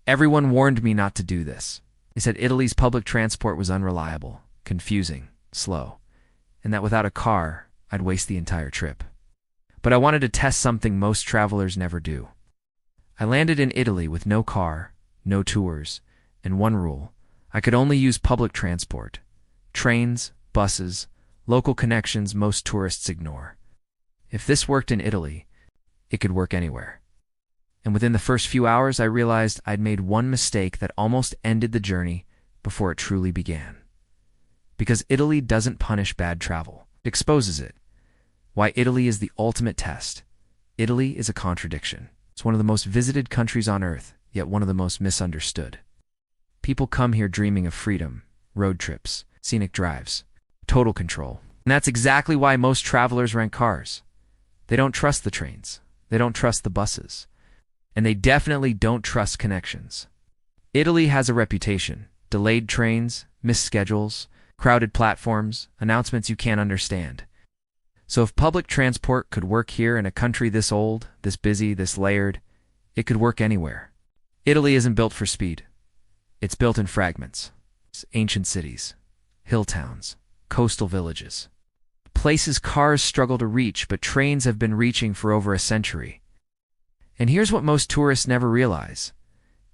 Everyone warned me not to do this. They said Italy's public transport was unreliable, confusing, slow, and that without a car, I'd waste the entire trip. But I wanted to test something most travelers never do. I landed in Italy with no car, no tours, and one rule: I could only use public transport. Trains, buses, local connections most tourists ignore. If this worked in Italy, it could work anywhere. And within the first few hours, I realized I'd made one mistake that almost ended the journey before it truly began. Because Italy doesn't punish bad travel, it exposes it. Why Italy is the ultimate test. Italy is a contradiction. It's one of the most visited countries on earth, yet one of the most misunderstood. People come here dreaming of freedom, road trips, scenic drives, total control. And that's exactly why most travelers rent cars. They don't trust the trains. They don't trust the buses. And they definitely don't trust connections. Italy has a reputation: delayed trains, missed schedules, crowded platforms, announcements you can't understand. So if public transport could work here in a country this old, this busy, this layered, it could work anywhere. Italy isn't built for speed. It's built in fragments. It's ancient cities, hill towns, coastal villages. Places cars struggle to reach, but trains have been reaching for over a century. And here's what most tourists never realize.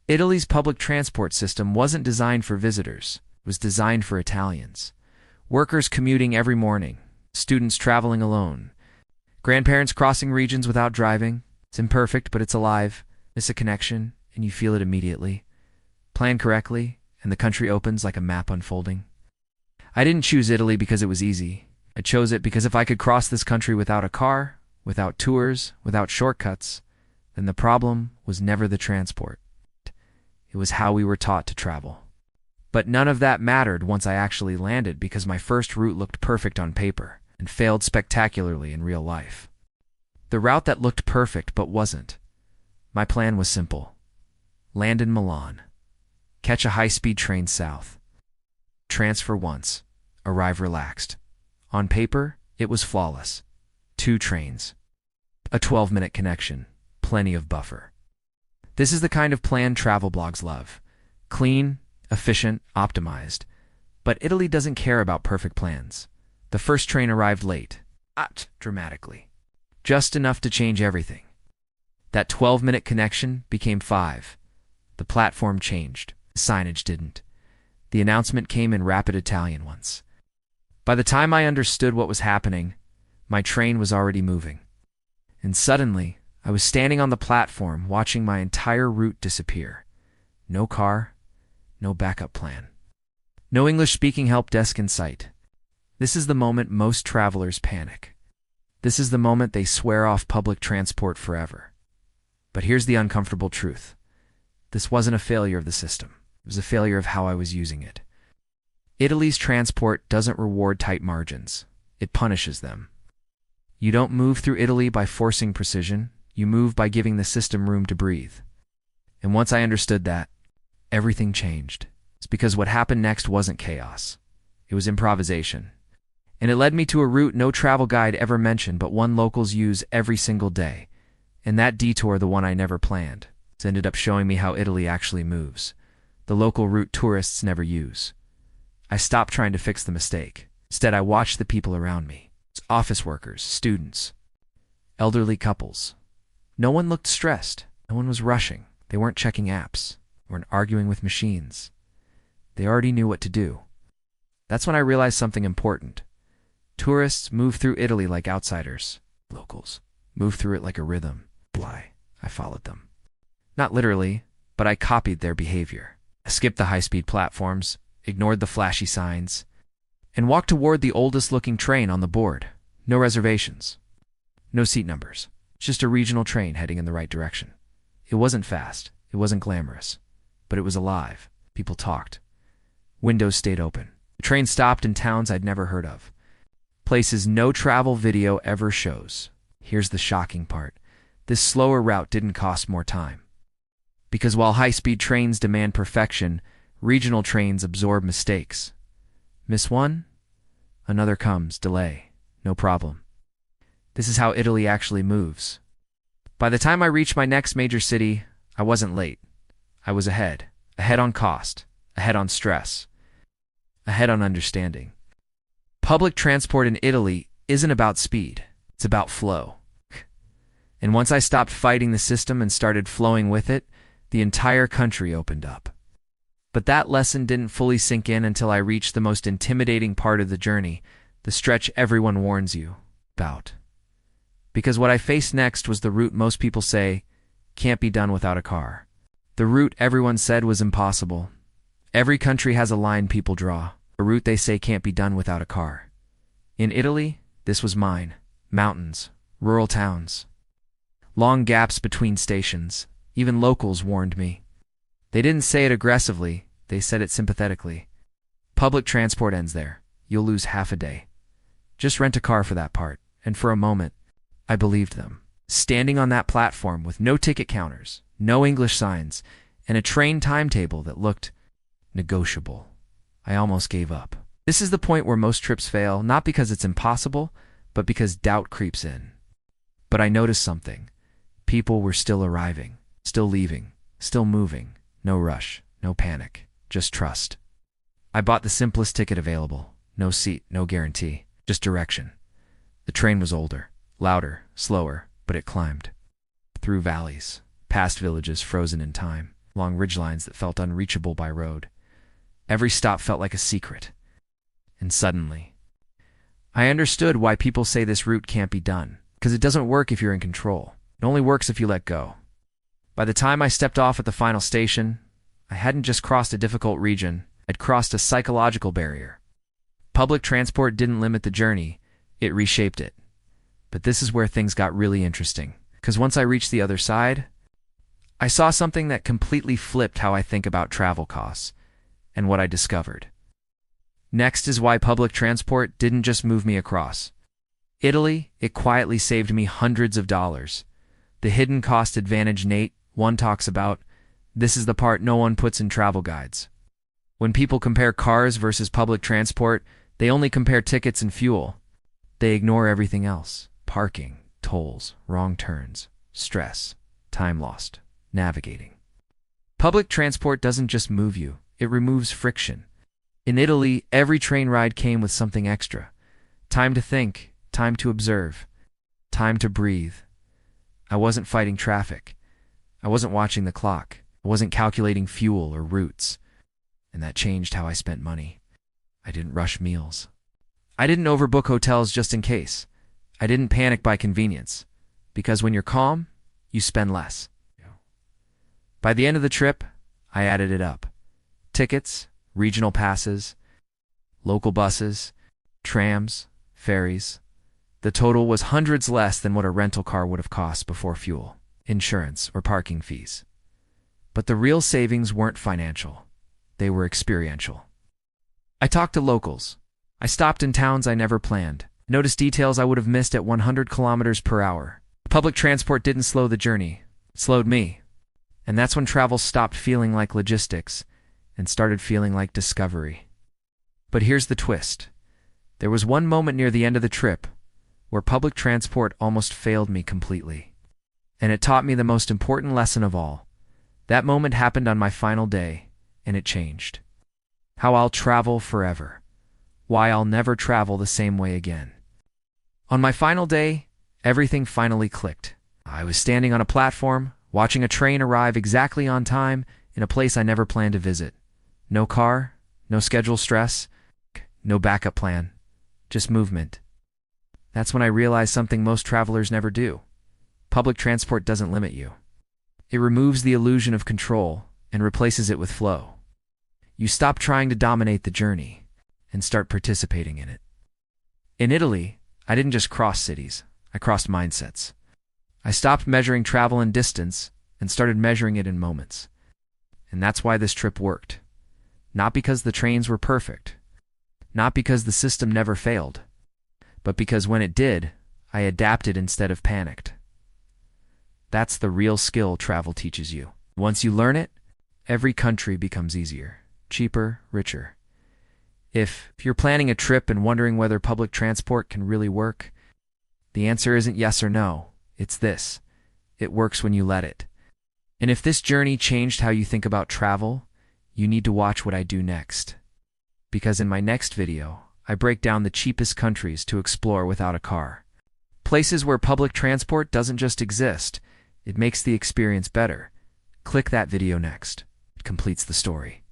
Italy's public transport system wasn't designed for visitors. It was designed for Italians. Workers commuting every morning, students traveling alone, grandparents crossing regions without driving. It's imperfect, but it's alive. Miss a connection, and you feel it immediately. Plan correctly, and the country opens like a map unfolding. I didn't choose Italy because it was easy. I chose it because if I could cross this country without a car, without tours, without shortcuts, then the problem was never the transport. It was how we were taught to travel. But none of that mattered once I actually landed, because my first route looked perfect on paper and failed spectacularly in real life. The route that looked perfect but wasn't. My plan was simple. Land in Milan. Catch a high-speed train south. Transfer once. Arrive relaxed. On paper, it was flawless. 2 trains. A 12-minute connection. Plenty of buffer. This is the kind of plan travel blogs love. Clean, efficient, optimized. But Italy doesn't care about perfect plans. The first train arrived late. Dramatically. Just enough to change everything. That 12-minute connection became 5. The platform changed. The signage didn't. The announcement came in rapid Italian once. By the time I understood what was happening, my train was already moving. And suddenly, I was standing on the platform watching my entire route disappear. No car, no backup plan. No English-speaking help desk in sight. This is the moment most travelers panic. This is the moment they swear off public transport forever. But here's the uncomfortable truth. This wasn't a failure of the system. It was a failure of how I was using it. Italy's transport doesn't reward tight margins. It punishes them. You don't move through Italy by forcing precision. You move by giving the system room to breathe. And once I understood that, everything changed. It's because what happened next wasn't chaos. It was improvisation. And it led me to a route no travel guide ever mentioned, but one locals use every single day. And that detour, the one I never planned, it's ended up showing me how Italy actually moves. The local route tourists never use. I stopped trying to fix the mistake. Instead, I watched the people around me. It's office workers, students, elderly couples. No one looked stressed. No one was rushing. They weren't checking apps. They weren't arguing with machines. They already knew what to do. That's when I realized something important. Tourists move through Italy like outsiders. Locals move through it like a rhythm. I followed them. Not literally, but I copied their behavior. I skipped the high-speed platforms, ignored the flashy signs, and walked toward the oldest-looking train on the board. No reservations. No seat numbers. Just a regional train heading in the right direction. It wasn't fast. It wasn't glamorous. But it was alive. People talked. Windows stayed open. The train stopped in towns I'd never heard of. Places no travel video ever shows. Here's the shocking part. This slower route didn't cost more time. Because while high-speed trains demand perfection, regional trains absorb mistakes. Miss one? Another comes. Delay. No problem. This is how Italy actually moves. By the time I reached my next major city, I wasn't late. I was ahead. Ahead on cost. Ahead on stress. Ahead on understanding. Public transport in Italy isn't about speed. It's about flow. And once I stopped fighting the system and started flowing with it, the entire country opened up. But that lesson didn't fully sink in until I reached the most intimidating part of the journey, the stretch everyone warns you about. Because what I faced next was the route most people say can't be done without a car. The route everyone said was impossible. Every country has a line people draw, a route they say can't be done without a car. In Italy, this was mine. Mountains, rural towns, long gaps between stations. Even locals warned me. They didn't say it aggressively, they said it sympathetically. Public transport ends there. You'll lose half a day. Just rent a car for that part. And for a moment, I believed them. Standing on that platform with no ticket counters, no English signs, and a train timetable that looked negotiable, I almost gave up. This is the point where most trips fail, not because it's impossible, but because doubt creeps in. But I noticed something. People were still arriving, still leaving, still moving. No rush, no panic, just trust. I bought the simplest ticket available. No seat, no guarantee, just direction. The train was older, louder, slower, but it climbed. Through valleys, past villages frozen in time, along ridgelines that felt unreachable by road. Every stop felt like a secret. And suddenly, I understood why people say this route can't be done. Because it doesn't work if you're in control. It only works if you let go. By the time I stepped off at the final station, I hadn't just crossed a difficult region, I'd crossed a psychological barrier. Public transport didn't limit the journey, it reshaped it. But this is where things got really interesting. Because once I reached the other side, I saw something that completely flipped how I think about travel costs, and what I discovered. Next is why public transport didn't just move me across. Italy, it quietly saved me hundreds of dollars. The hidden cost advantage Nate one talks about, this is the part no one puts in travel guides. When people compare cars versus public transport, they only compare tickets and fuel. They ignore everything else. Parking, tolls, wrong turns, stress, time lost, navigating. Public transport doesn't just move you, it removes friction. In Italy, every train ride came with something extra. Time to think, time to observe, time to breathe. I wasn't fighting traffic. I wasn't watching the clock. I wasn't calculating fuel or routes. And that changed how I spent money. I didn't rush meals. I didn't overbook hotels just in case. I didn't panic by convenience. Because when you're calm, you spend less. By the end of the trip, I added it up. Tickets, regional passes, local buses, trams, ferries. The total was hundreds less than what a rental car would have cost before fuel, insurance, or parking fees. But the real savings weren't financial. They were experiential. I talked to locals. I stopped in towns I never planned. Noticed details I would have missed at 100 kilometers per hour. Public transport didn't slow the journey. It slowed me. And that's when travel stopped feeling like logistics and started feeling like discovery. But here's the twist. There was one moment near the end of the trip where public transport almost failed me completely. And it taught me the most important lesson of all. That moment happened on my final day, and it changed. How I'll travel forever. Why I'll never travel the same way again. On my final day, everything finally clicked. I was standing on a platform, watching a train arrive exactly on time in a place I never planned to visit. No car, no schedule stress, no backup plan, just movement. That's when I realized something most travelers never do. Public transport doesn't limit you. It removes the illusion of control and replaces it with flow. You stop trying to dominate the journey and start participating in it. In Italy, I didn't just cross cities, I crossed mindsets. I stopped measuring travel in distance and started measuring it in moments. And that's why this trip worked. Not because the trains were perfect, not because the system never failed, but because when it did, I adapted instead of panicked. That's the real skill travel teaches you. Once you learn it, every country becomes easier, cheaper, richer. If you're planning a trip and wondering whether public transport can really work, the answer isn't yes or no, it's this. It works when you let it. And if this journey changed how you think about travel, you need to watch what I do next. Because in my next video, I break down the cheapest countries to explore without a car. Places where public transport doesn't just exist, it makes the experience better. Click that video next. It completes the story.